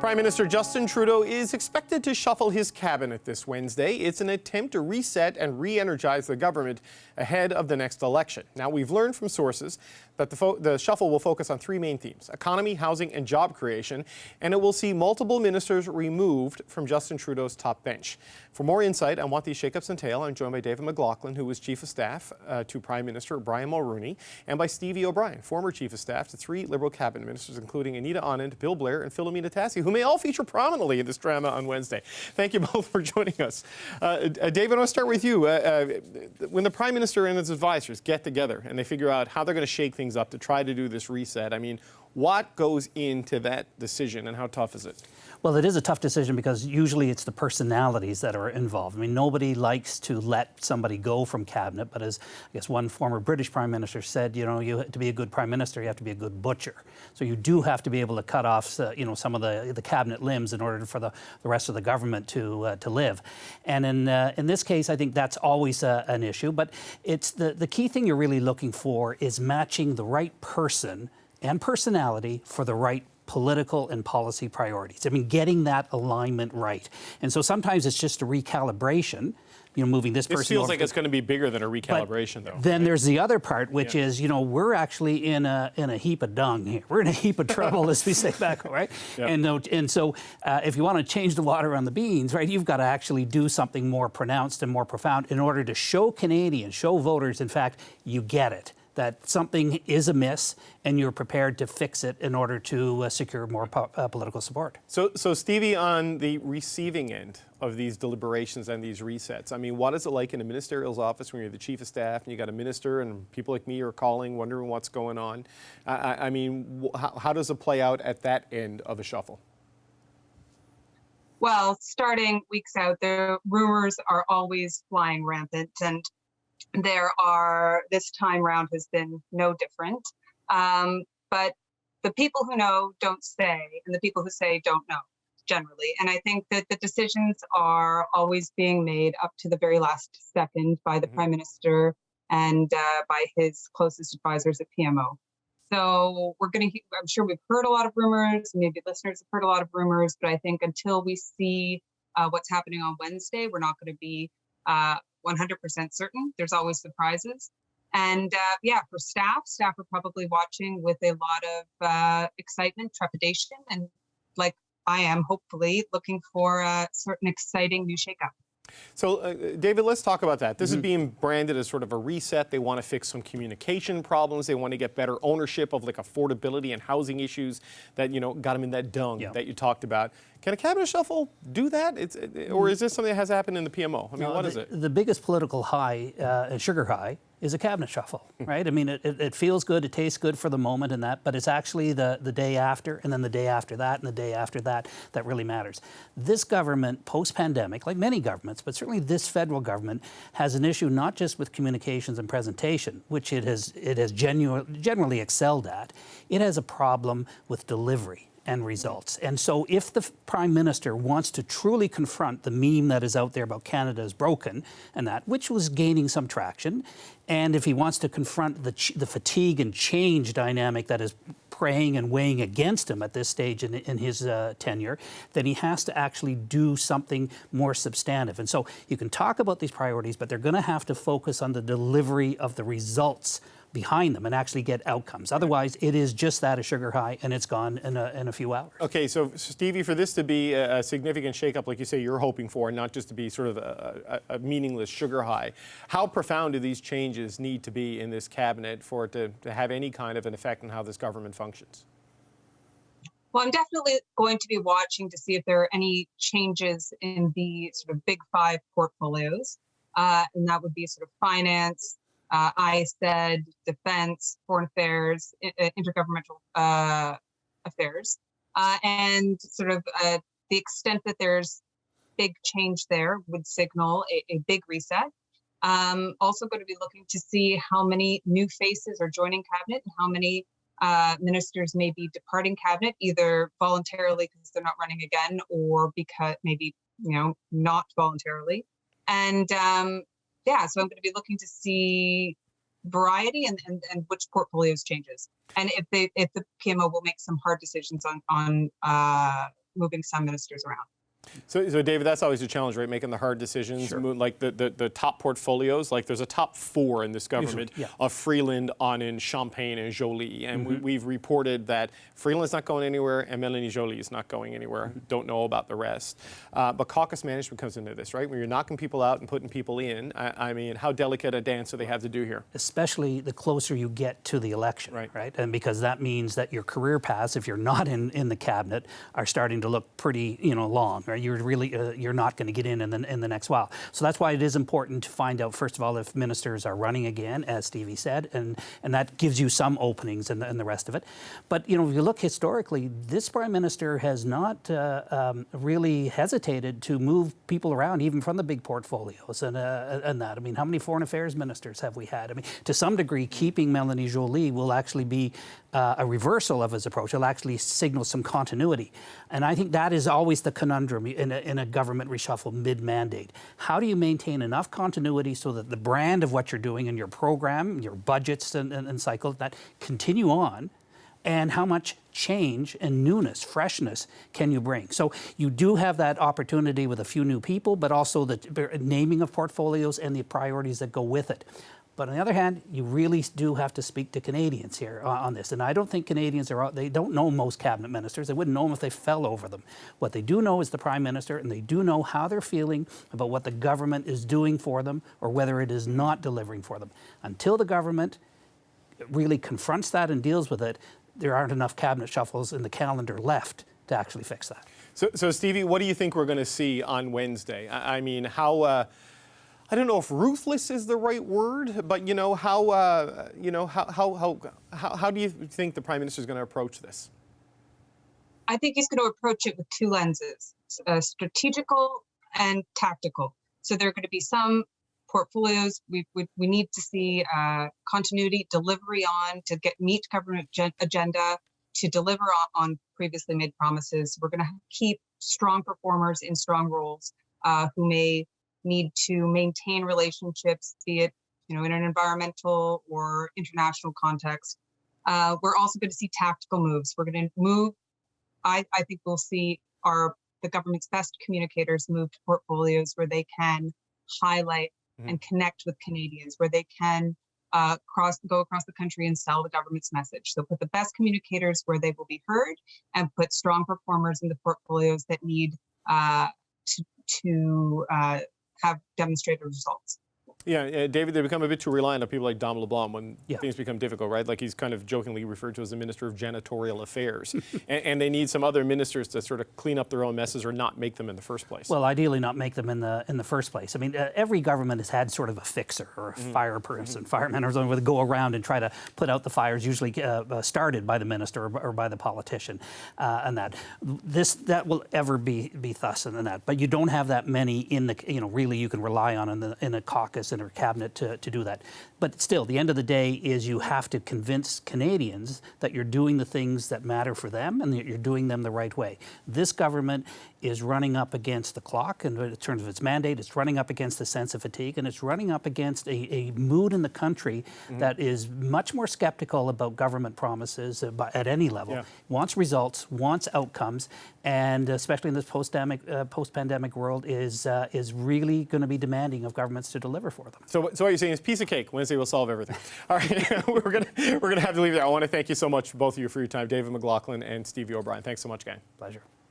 Prime Minister Justin Trudeau is expected to shuffle his cabinet this Wednesday. It's an attempt to reset and re-energize the government ahead of the next election. Now, we've learned from sources that the shuffle will focus on three main themes: economy, housing, and job creation, and it will see multiple ministers removed from Justin Trudeau's top bench. For more insight on what these shakeups entail, I'm joined by David McLaughlin, who was Chief of Staff to Prime Minister Brian Mulroney, and by Stevie O'Brien, former Chief of Staff to three Liberal cabinet ministers, including Anita Anand, Bill Blair, and Philomena Tassi, who may all feature prominently in this drama on Wednesday. Thank you both for joining us. David, I want to start with you. When the Prime Minister and his advisors get together and they figure out how they're going to shake things up to try to do this reset, I mean, what goes into that decision and how tough is it? Well, it is a tough decision because usually it's the personalities that are involved. I mean, nobody likes to let somebody go from cabinet, but as I guess one former British Prime Minister said, you know, to be a good Prime Minister, you have to be a good butcher. So you do have to be able to cut off, some of the cabinet limbs in order for the rest of the government to live. And in this case, I think that's always an issue. But it's the key thing you're really looking for is matching the right person and personality for the right political and policy priorities. I mean, getting that alignment right. And so sometimes it's just a recalibration, moving this person. This feels like it's going to be bigger than a recalibration, though. Then there's the other part, which is, we're actually in a heap of dung here. We're in a heap of trouble, as we say back home, right? Yep. And so if you want to change the water on the beans, right, you've got to actually do something more pronounced and more profound in order to show Canadians, show voters, in fact, you get it, that something is amiss and you're prepared to fix it in order to secure more political support. So Stevie, on the receiving end of these deliberations and these resets, I mean, what is it like in a ministerial's office when you're the Chief of Staff and you got a minister and people like me are calling, wondering what's going on? I mean, how does it play out at that end of a shuffle? Well, starting weeks out, the rumors are always flying rampant, and this time round has been no different. But the people who know don't say, and the people who say don't know, generally. And I think that the decisions are always being made up to the very last second by the Prime Minister and by his closest advisors at PMO. So I'm sure we've heard a lot of rumors, maybe listeners have heard a lot of rumors, but I think until we see what's happening on Wednesday, we're not going to be 100% certain. There's always surprises. And for staff are probably watching with a lot of excitement, trepidation, and like I am, hopefully looking for a certain exciting new shakeup. So, David, let's talk about that. This is being branded as sort of a reset. They want to fix some communication problems. They want to get better ownership of like affordability and housing issues that, got them in that dung that you talked about. Can a cabinet shuffle do that? Or is this something that has happened in the PMO? I mean, what is it? The biggest political high, sugar high, is a cabinet shuffle, right? I mean, it feels good, it tastes good for the moment and that, but it's actually the day after, and then the day after that, and the day after that, that really matters. This government, post-pandemic, like many governments, but certainly this federal government, has an issue not just with communications and presentation, which it has generally excelled at. It has a problem with delivery and results. And so if the Prime Minister wants to truly confront the meme that is out there about Canada is broken and that, which was gaining some traction, and if he wants to confront the fatigue and change dynamic that is preying and weighing against him at this stage in his tenure, then he has to actually do something more substantive. And so you can talk about these priorities, but they're going to have to focus on the delivery of the results behind them and actually get outcomes. Otherwise, it is just that, a sugar high, and it's gone in a few hours. Okay, so Stevie, for this to be a significant shakeup, like you say, you're hoping for, and not just to be sort of a meaningless sugar high, how profound do these changes need to be in this cabinet for it to have any kind of an effect on how this government functions? Well, I'm definitely going to be watching to see if there are any changes in the sort of big five portfolios, and that would be sort of finance, I said defense, foreign affairs, intergovernmental affairs, and sort of the extent that there's big change there would signal a big reset. Also going to be looking to see how many new faces are joining cabinet and how many ministers may be departing cabinet, either voluntarily because they're not running again or because maybe, not voluntarily. And so I'm going to be looking to see variety and which portfolios changes, and if the PMO will make some hard decisions on moving some ministers around. So David, that's always a challenge, right? Making the hard decisions, like the top portfolios. Like there's a top 4 in this government of Freeland, Anand, Champagne, and Joly. And we've reported that Freeland's not going anywhere and Mélanie Joly is not going anywhere. Don't know about the rest. But caucus management comes into this, right? When you're knocking people out and putting people in, I mean, how delicate a dance do they have to do here? Especially the closer you get to the election, right? And because that means that your career paths, if you're not in the cabinet, are starting to look pretty, long. Right? You're really you're not going to get in the next while. So that's why it is important to find out, first of all, if ministers are running again, as Stevie said, and that gives you some openings and the rest of it. But if you look historically, this Prime Minister has not really hesitated to move people around, even from the big portfolios and that. I mean, how many foreign affairs ministers have we had? I mean, to some degree, keeping Mélanie Joly will actually be a reversal of his approach. It'll actually signal some continuity. And I think that is always the conundrum in a government reshuffle mid-mandate. How do you maintain enough continuity so that the brand of what you're doing in your program, your budgets and cycles, that continue on, and how much change and newness, freshness can you bring? So you do have that opportunity with a few new people, but also the naming of portfolios and the priorities that go with it. But on the other hand, you really do have to speak to Canadians here on this. And I don't think Canadians they don't know most cabinet ministers. They wouldn't know them if they fell over them. What they do know is the Prime Minister, and they do know how they're feeling about what the government is doing for them or whether it is not delivering for them. Until the government really confronts that and deals with it, there aren't enough cabinet shuffles in the calendar left to actually fix that. So Stevie, what do you think we're going to see on Wednesday? I mean, how... I don't know if ruthless is the right word, but how do you think the Prime Minister is going to approach this? I think he's going to approach it with 2 lenses, strategical and tactical. So there are going to be some portfolios we need to see continuity, delivery on to meet government agenda, to deliver on previously made promises. We're going to keep strong performers in strong roles who may need to maintain relationships, be it in an environmental or international context. We're also going to see tactical moves. We're going to move. I think we'll see the government's best communicators move to portfolios where they can highlight and connect with Canadians, where they can go across the country and sell the government's message. So put the best communicators where they will be heard, and put strong performers in the portfolios that need to have demonstrated results. Yeah, David, they become a bit too reliant on people like Dom LeBlanc when things become difficult, right? Like he's kind of jokingly referred to as the Minister of Janitorial Affairs. and they need some other ministers to sort of clean up their own messes or not make them in the first place. Well, ideally not make them in the first place. I mean, every government has had sort of a fixer or a fire person, fireman or something, where they go around and try to put out the fires, usually started by the minister or by the politician, and that. That will ever be thus and that. But you don't have that many in the, really you can rely on in a caucus or cabinet to do that. But still, the end of the day is you have to convince Canadians that you're doing the things that matter for them and that you're doing them the right way. This government is running up against the clock in terms of its mandate. It's running up against the sense of fatigue, and it's running up against a mood in the country that is much more skeptical about government promises at any level. Wants results, wants outcomes, and especially in this post-pandemic world is really going to be demanding of governments to deliver for them. So what you're saying is piece of cake. Wednesday will solve everything. All right, we're gonna have to leave there. I want to thank you so much, both of you, for your time, David McLaughlin and Stevie O'Brien. Thanks so much, gang. Pleasure.